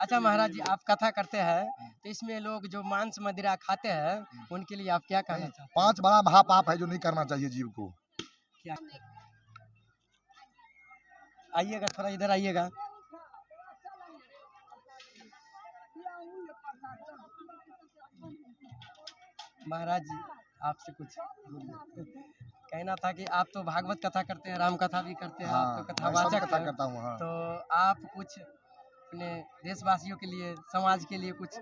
अच्छा महाराज जी, आप कथा करते हैं तो इसमें लोग जो मांस मदिरा खाते हैं उनके लिए आप क्या कहना चाहते हैं? 5 बड़ा महापाप है जो नहीं करना चाहिए जीव को। क्या आइएगा, थोड़ा इधर आइएगा। महाराज जी, आपसे कुछ कहना था कि आप तो भागवत कथा करते हैं, राम कथा भी करते हैं, आप तो मैं सब कथावाचक कथा हैं। करता हूँ। हाँ। तो आप कुछ अपने देशवासियों के लिए, समाज के लिए कुछ।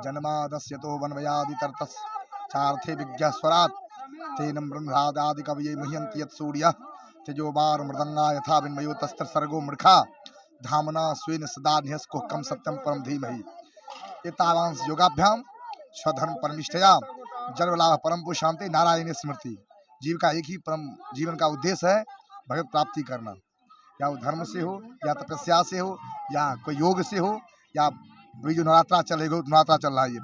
जन्मादस्यतो वनवयादितरतस् चार्थे विज्ञस्वरात् तेनं ब्रह्मादि कवये मुह्यन्ति यत् सूर्यः तेजोवार मृदंगा यथा विन्मयो तस्त्र सर्गो मृखा धामना स्वेन सदा निहस्को कम सत्यम परम धीमहि एतावांस योगाभ्याम स्वधर्म परमिष्ठया जन्मलाभ परम शांति नारायण स्मृति। जीव का एक ही परम जीवन का उद्देश्य है भगवत प्राप्ति करना, या वो धर्म से हो, या तपस्या से हो, या कोई योग से हो, या अभी जो नवरात्रा चलेगा, नवरात्रा चल रहा है, ये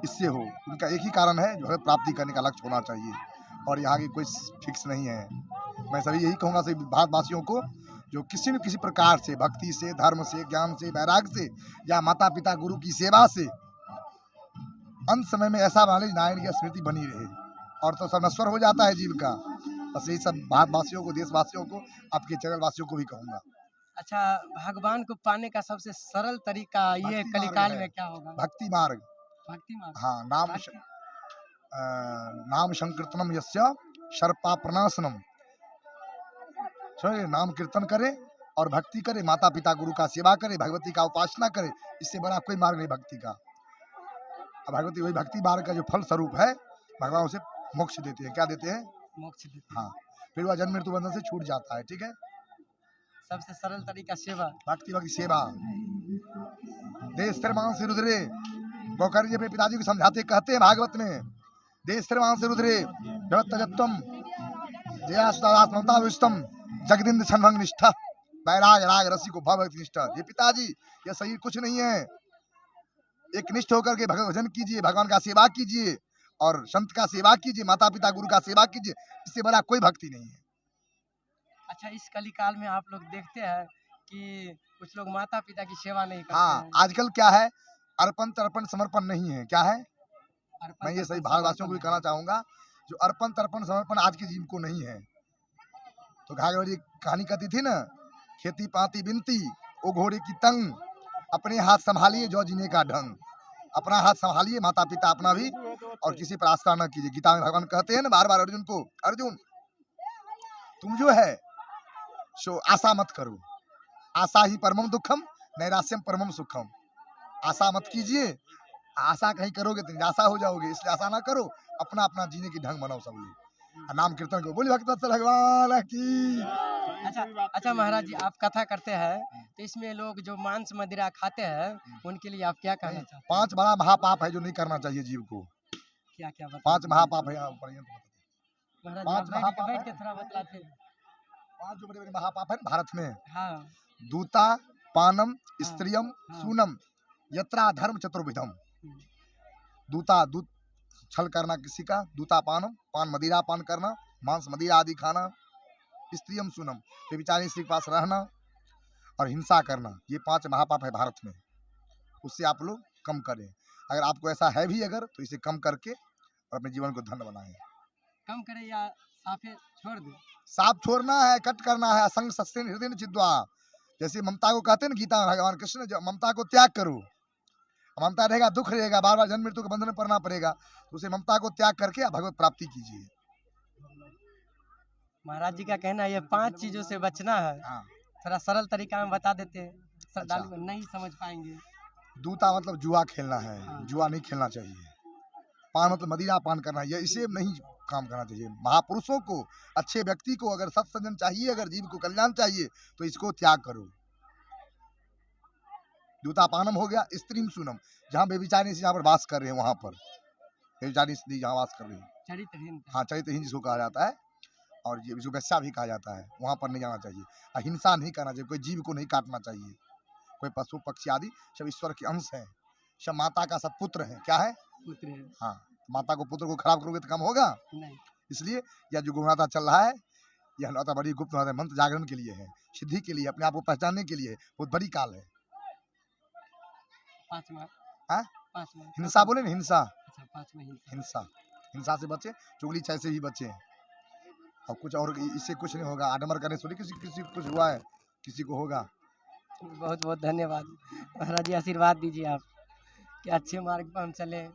इससे हो। उनका एक ही कारण है जो है प्राप्ति करने का लक्ष्य होना चाहिए, और यहाँ की कोई फिक्स नहीं है। मैं सभी यही कहूँगा सभी भारतवासियों को, जो किसी न किसी प्रकार से भक्ति से, धर्म से, ज्ञान से, वैराग्य से, या माता पिता गुरु की सेवा से अंत समय में ऐसा मान लीजिए नारायण की स्मृति बनी रहे, और तो सब नश्वर हो जाता है जीव का। बस यही सब भारतवासियों को, देशवासियों को, आपके चैनलवासियों को भी कहूँगा। अच्छा, भगवान को पाने का सबसे सरल तरीका ये कलिकाल में क्या होगा? भक्ति मार्ग। भक्ति मार्ग। हाँ, नाम संकीर्तनम यस्य शर्पा प्रणाशनम। नाम कीर्तन करे और भक्ति करे, माता पिता गुरु का सेवा करे, भगवती का उपासना करे, इससे बड़ा कोई मार्ग नहीं भक्ति का। भगवती वही भक्ति मार्ग का जो फल स्वरूप है, भगवान उसे मोक्ष देते हैं। क्या देते हैं? मोक्ष देते हैं। हाँ, फिर वह जन्म मृत्यु बंधन से छूट जाता है। ठीक है, सबसे सरल तरीका सेवा, भक्ति सेवा। देश स्थिरमान से रुद्रे, गौकर जी अपने पिताजी को समझाते कहते हैं भागवत में, देश स्थिरमान से रुद्रे जगत्तम जयात्मता विष्टम जगदिंद छनभंग निष्ठा वैराग राग रसी को भक्ति निष्ठा। ये पिताजी, ये शरीर कुछ नहीं है, एक निष्ठ होकर के भजन कीजिए, भगवान का सेवा कीजिए, और संत का सेवा कीजिए, माता पिता गुरु का सेवा कीजिए, इससे बड़ा कोई भक्ति नहीं है। अच्छा, इस कलिकाल में आप लोग देखते हैं कि कुछ लोग माता पिता की सेवा नहीं करते। हाँ, आजकल क्या है, अर्पण तर्पण समर्पण नहीं है। क्या है? मैं ये सही भारतवासियों को भी कहना चाहूंगा, जो अर्पण तर्पण समर्पण आज के जीव को नहीं है। तो घाघर जी कहानी कहती थी ना, खेती पाती बिनती ओ घोड़े की तंग, अपने हाथ संभालिए जो जीने का ढंग। अपना हाथ संभालिए, माता पिता अपना भी, और किसी पर आस्था न कीजिए। गीता में भगवान कहते हैं ना बार बार अर्जुन को, अर्जुन तुम जो है सो आशा मत करो, आशा ही परमम दुखम नैराश्यम परमम सुखम। आशा मत कीजिए, आशा कहीं करोगे तो निराशा हो जाओगे, इसलिए आशा ना करो, अपना अपना जीने की ढंग बनाओ सब लोग। नाम कीर्तन को बोलिए भक्त भगवान की। अच्छा महाराज जी, आप कथा करते हैं तो इसमें लोग जो मांस मदिरा खाते हैं उनके लिए आप क्या कहना चाहते हैं? 5 बड़ा महापाप है जो नहीं करना चाहिए जीव को। क्या क्या बताते? 5 महापाप है। महाराज बैठ के थोड़ा बतलाते हैं। 5 जो बड़े बड़े महापाप है भारत में। हाँ। दूता पानम स्त्रियम सूनम यत्रा धर्म चतुर्विधम। दूता दूत छल करना किसी का, दूता पानम पान मदिरा पान करना, मांस मदिरा आदि खाना, स्त्रियम सूनम व्यभिचारिणी स्त्री के पास रहना, और हिंसा करना, ये 5 महापाप है भारत में। उससे आप लोग कम करें। अगर आपको ऐसा है भी अगर, तो इसे कम करके और अपने जीवन को धन्य बनाएं। कम करें या साफे छोड़ दें? साफ छोड़ना है, कट करना है। असंग सस्तेन हृदय चिद्वा, जैसे ममता को कहते हैं ना गीता में भगवान कृष्ण, जो ममता को त्याग करो। ममता रहेगा दुख रहेगा, बार बार जन्म मृत्यु के बंधन में पड़ना पड़ेगा, तो उसे ममता को त्याग करके भगवत प्राप्ति कीजिए। महाराज जी का कहना है ये 5 चीजों से बचना है। हाँ। थोड़ा सरल तरीका में बता देते हैं, श्रद्धालु नहीं समझ पाएंगे। दूता मतलब जुआ खेलना है। हाँ। जुआ नहीं खेलना चाहिए। पान मतलब मदिरा पान करना है, इसे नहीं काम करना चाहिए। महापुरुषों को, अच्छे व्यक्ति को अगर सत्संजन चाहिए, अगर जीव को कल्याण चाहिए, तो इसको त्याग करो। दूता पानम हो गया। स्त्रीम सुनम, जहाँ बेविचारी से जहाँ पर वास कर रहे हैं, वहां पर बेविचारी स्त्री जहाँ वास कर रही है, चरित्रहीन। हाँ, चरित्रहीन जिसको कहा जाता है, और ये इसको वैश्या भी कहा जाता है, वहां पर नहीं जाना चाहिए। अहिंसा नहीं करना चाहिए, कोई जीव को नहीं काटना चाहिए। कोई पशु पक्षी आदि सब ईश्वर के अंश है, सब माता का सब पुत्र है। क्या है? पुत्र है। हाँ, माता को पुत्र को खराब करोगे तो कम होगा नहीं। इसलिए यह जो गुणवत्ता चल रहा है, यह बड़ी गुप्त मंत्र जागरण के लिए है, सिद्धि के लिए, अपने आप को पहचानने के लिए बहुत बड़ी काल है। पांचवा हाँ? पांचवा हिंसा बोले ना, हिंसा, अच्छा पांचवा हिंसा। हिंसा, हिंसा से बचे, चुगली चाय से ही बचे। और कुछ और इससे कुछ नहीं होगा। आडमर करने से किसी किसी को कुछ हुआ है, किसी को होगा। बहुत बहुत धन्यवाद महाराज जी, आशीर्वाद दीजिए आप कि अच्छे मार्ग पर हम चले।